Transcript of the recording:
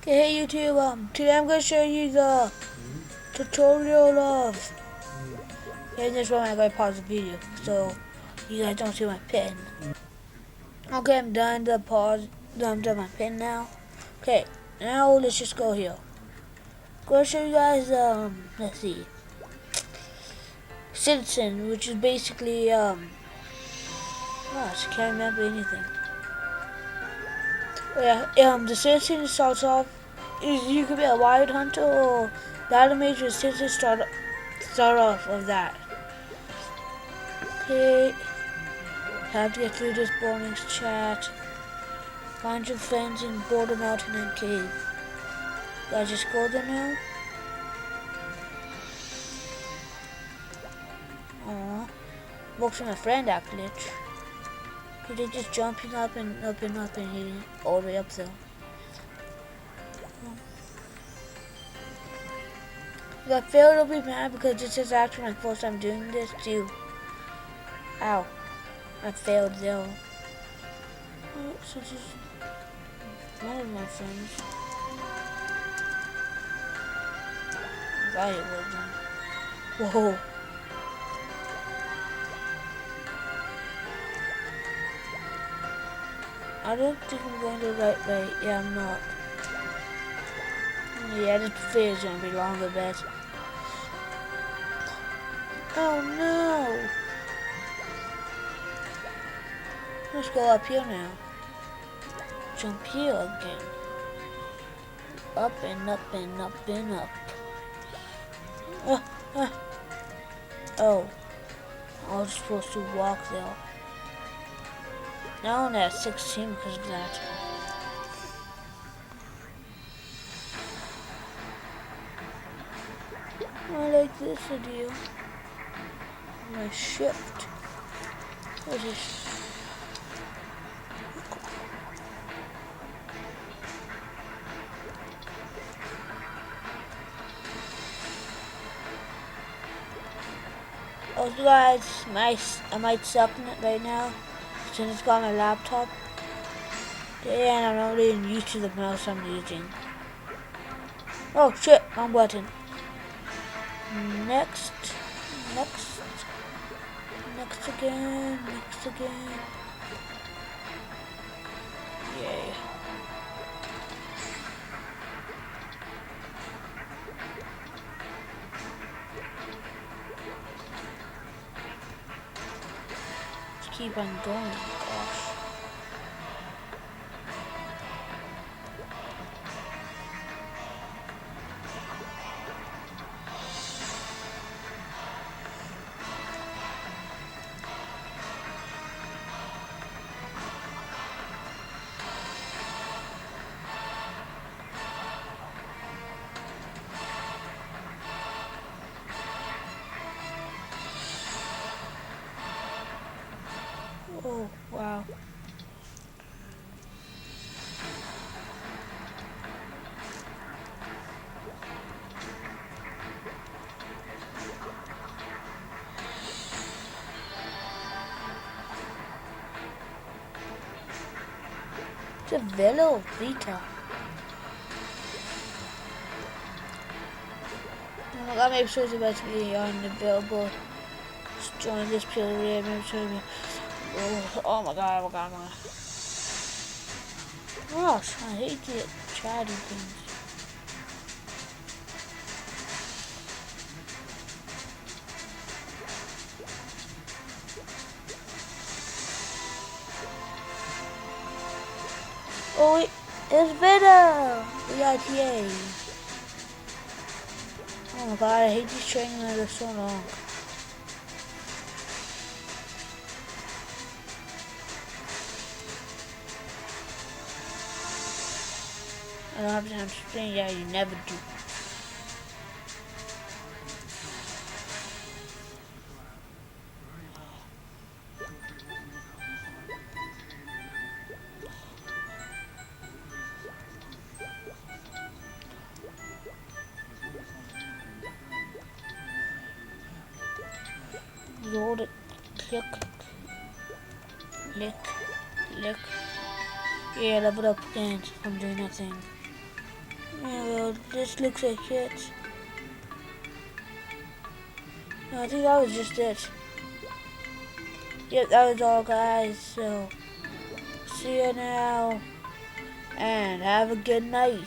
Okay, hey YouTube, today I'm going to show you the tutorial of, in this one I'm going to pause the video so you guys don't see my pen. Okay, I'm done the pause, I'm done my pen now. Okay, now let's just go here. Going to show you guys, let's see, Citizen, which is basically, gosh, I can't remember anything. Yeah, the Citizen starts off, you could be a wild hunter or the animator Citizen start off of that. Okay, have to get through this boring chat. Find your friends in Border Mountain and Cave. Guys, just go there now. Aww. Works for my friend that glitch. They just jumping up and up and up and hitting all the way up there. If I fail, I'll be mad because this is actually my first time doing this too. Ow. I failed though. Oh, so just one of my friends. I thought it was them. Whoa. I don't think I'm going the right way. Yeah, I'm not. Yeah, this video is going to be longer, bet. Oh no! Let's go up here now. Jump here again. Up and up and up and up. Ah, ah. Oh, I was supposed to walk there. Now I'm at 16 because of that. I like this idea. My shift. What is this? Also guys, I might suck in it right now since it's got my laptop. And I'm not really used to the mouse I'm using. Oh shit, wrong button. Next again. Yay. Let's keep on going, gosh. Oh, wow. It's a Velo Vita. Oh my god, maybe it's about to be on the billboard. Just join this period, maybe show. Oh my god. Gosh, I hate the chatty things. Oh wait, it's better! The ITA. Oh my god, I hate these training that are so long. I don't have time to train, yeah, you never do. Load it, click, lick. Yeah, level up again. I'm doing nothing. Yeah, well, this looks like it. No, I think that was just it. Yep, that was all, guys. So, see you now, and have a good night.